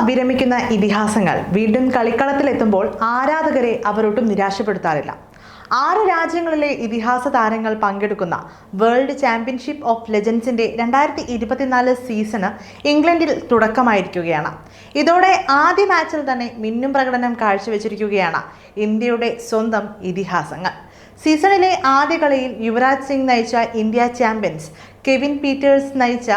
വിരമിക്കുന്ന ഇതിഹാസങ്ങൾ വീണ്ടും കളിക്കളത്തിലെത്തുമ്പോൾ ആരാധകരെ അവരൊട്ടും നിരാശപ്പെടുത്താറില്ല. 6 രാജ്യങ്ങളിലെ ഇതിഹാസ താരങ്ങൾ പങ്കെടുക്കുന്ന വേൾഡ് ചാമ്പ്യൻഷിപ്പ് ഓഫ് ലെജൻഡ്സിന്റെ 2024 സീസണ് ഇംഗ്ലണ്ടിൽ തുടക്കമായിരിക്കുകയാണ്. ഇതോടെ ആദ്യ മാച്ചിൽ തന്നെ മിന്നും പ്രകടനം കാഴ്ചവെച്ചിരിക്കുകയാണ് ഇന്ത്യയുടെ സ്വന്തം ഇതിഹാസങ്ങൾ. സീസണിലെ ആദ്യ കളിയിൽ യുവരാജ് സിംഗ് നയിച്ച ഇന്ത്യ ചാമ്പ്യൻസ് കെവിൻ പീറ്റേഴ്സ് നയിച്ച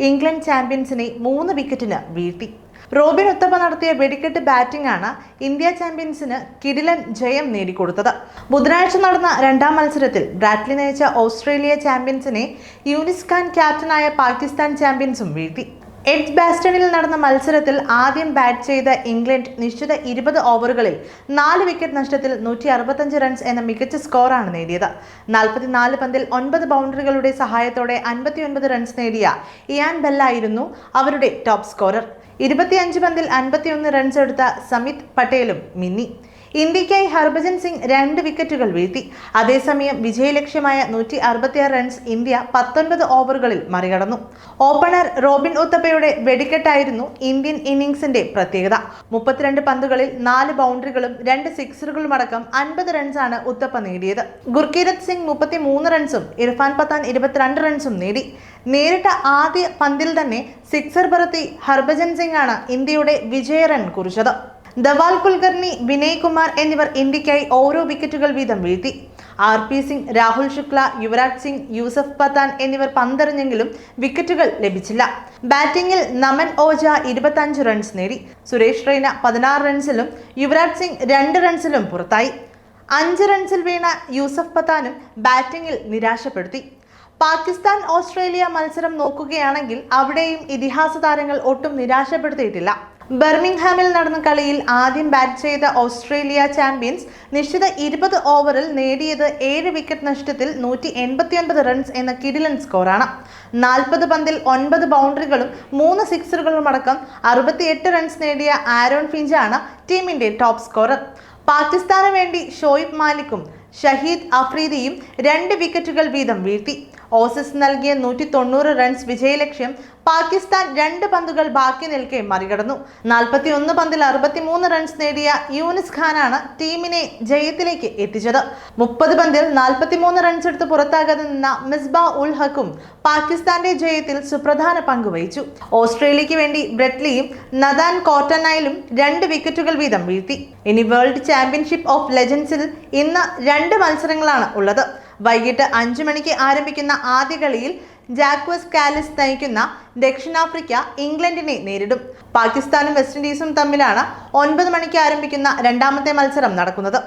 ഇംഗ്ലണ്ട് ചാമ്പ്യൻസിനെ 3 വിക്കറ്റിന് വീഴ്ത്തി. റോബിൻ ഉത്തപ്പ നടത്തിയ വെടിക്കെട്ട് ബാറ്റിംഗ് ആണ് ഇന്ത്യ ചാമ്പ്യൻസിന് കിടിലൻ ജയം നേടിക്കൊടുത്തത്. ബുധനാഴ്ച നടന്ന 2ാം മത്സരത്തിൽ ബ്രാഡ്ലി നയിച്ച ഓസ്ട്രേലിയ ചാമ്പ്യൻസിനെ യൂനിസ് ഖാൻ ക്യാപ്റ്റനായ പാകിസ്ഥാൻ ചാമ്പ്യൻസും വീഴ്ത്തി. എഡ്ജ് ബാസ്റ്റണിൽ നടന്ന മത്സരത്തിൽ ആദ്യം ബാറ്റ് ചെയ്ത ഇംഗ്ലണ്ട് നിശ്ചിത 20 ഓവറുകളിൽ 4 വിക്കറ്റ് നഷ്ടത്തിൽ 165 റൺസ് എന്ന മികച്ച സ്കോറാണ് നേടിയത്. 44 പന്തിൽ 9 ബൗണ്ടറികളുടെ സഹായത്തോടെ 59 റൺസ് നേടിയ ഇയാൻ ബെല്ലായിരുന്നു അവരുടെ ടോപ്പ് സ്കോറർ. 25 പന്തിൽ 51 റൺസ് എടുത്ത സമിത് പട്ടേലും മിന്നി. ഇന്ത്യയ്ക്കായി ഹർഭജൻ സിംഗ് 2 വിക്കറ്റുകൾ വീഴ്ത്തി. അതേസമയം വിജയലക്ഷ്യമായ 166 റൺസ് ഇന്ത്യ 19 ഓവറുകളിൽ മറികടന്നു. ഓപ്പണർ റോബിൻ ഉത്തപ്പയുടെ വെടിക്കെട്ടായിരുന്നു ഇന്ത്യൻ ഇന്നിംഗ്സിന്റെ പ്രത്യേകത. 32 പന്തുകളിൽ 4 ബൗണ്ടറികളും 2 സിക്സറുകളുമടക്കം 50 റൺസാണ് ഉത്തപ്പ നേടിയത്. ഗുർകീരത് സിംഗ് 33 റൺസും ഇർഫാൻ പത്താൻ 22 റൺസും നേടി. നേരിട്ട ആദ്യ പന്തിൽ തന്നെ സിക്സർ പറത്തി ഹർഭജൻ സിംഗ് ആണ് ഇന്ത്യയുടെ വിജയ റൺ കുറിച്ചത്. ധവാൽ കുൽക്കർണി, വിനയ് കുമാർ എന്നിവർ ഇന്ത്യക്കായി ഓരോ വിക്കറ്റുകൾ വീതം വീഴ്ത്തി. RP സിംഗ്, രാഹുൽ ശുക്ല, യുവരാജ് സിംഗ്, യൂസഫ് പത്താൻ എന്നിവർ പന്തെറിഞ്ഞെങ്കിലും വിക്കറ്റുകൾ ലഭിച്ചില്ല. ബാറ്റിംഗിൽ നമൻ ഓജ 25 റൺസ് നേടി. സുരേഷ് റെയ്ന 16 റൺസിലും യുവരാജ് സിംഗ് 2 റൺസിലും പുറത്തായി. 5 റൺസിൽ വീണ യൂസഫ് പത്താനും ബാറ്റിംഗിൽ നിരാശപ്പെടുത്തി. പാകിസ്ഥാൻ ഓസ്ട്രേലിയ മത്സരം നോക്കുകയാണെങ്കിൽ അവിടെയും ഇതിഹാസ താരങ്ങൾ ഒട്ടും നിരാശപ്പെടുത്തിയിട്ടില്ല. ബർമിംഗ്ഹാമിൽ നടന്ന കളിയിൽ ആദ്യം ബാറ്റ് ചെയ്ത ഓസ്ട്രേലിയ ചാമ്പ്യൻസ് നിശ്ചിത 20 ഓവറിൽ നേടിയത് 7 വിക്കറ്റ് നഷ്ടത്തിൽ 189 റൺസ് എന്ന കിടിലൻ സ്കോറാണ്. 40 പന്തിൽ 9 ബൗണ്ടറികളും 3 സിക്സറുകളും അടക്കം 68 റൺസ് നേടിയ ആരോൺ ഫിഞ്ചാണ് ടീമിന്റെ ടോപ്പ് സ്കോറർ. പാകിസ്ഥാന് വേണ്ടി ഷോയിബ് മാലിക്കും ഷഹീദ് അഫ്രീദിയും 2 വിക്കറ്റുകൾ വീതം വീഴ്ത്തി. ഓസീസ് നൽകിയ 190 റൺസ് വിജയലക്ഷ്യം പാകിസ്ഥാൻ 2 പന്തുകൾ ബാക്കി നിൽക്കെ മറികടന്നു. 41 പന്തിൽ 63 റൺസ് നേടിയ യൂനിസ് ഖാനാണ് ടീമിനെ ജയത്തിലേക്ക് എത്തിച്ചത്. 30 പന്തിൽ 43 റൺസ് എടുത്ത് പുറത്താകാതെ നിന്ന മിസ്ബാ ഉൽ ഹക്കും പാകിസ്ഥാന്റെ ജയത്തിൽ സുപ്രധാന പങ്ക് വഹിച്ചു. ഓസ്ട്രേലിയയ്ക്ക് വേണ്ടി ബ്രെറ്റ്ലിയും നദാൻ കോട്ടനൈലും 2 വിക്കറ്റുകൾ വീതം വീഴ്ത്തി. ഇനി വേൾഡ് ചാമ്പ്യൻഷിപ്പ് ഓഫ് ലെജൻഡ്സിൽ ഇന്ന് 2 മത്സരങ്ങളാണ് ഉള്ളത്. വൈകിട്ട് 5 മണിക്ക് ആരംഭിക്കുന്ന ആദ്യ കളിയിൽ ജാക്വസ് കാലിസ് നയിക്കുന്ന ദക്ഷിണാഫ്രിക്ക ഇംഗ്ലണ്ടിനെ നേരിടും. പാകിസ്ഥാനും വെസ്റ്റ് ഇൻഡീസും തമ്മിലാണ് 9 മണിക്ക് ആരംഭിക്കുന്ന 2ാമത്തെ മത്സരം നടക്കുന്നത്.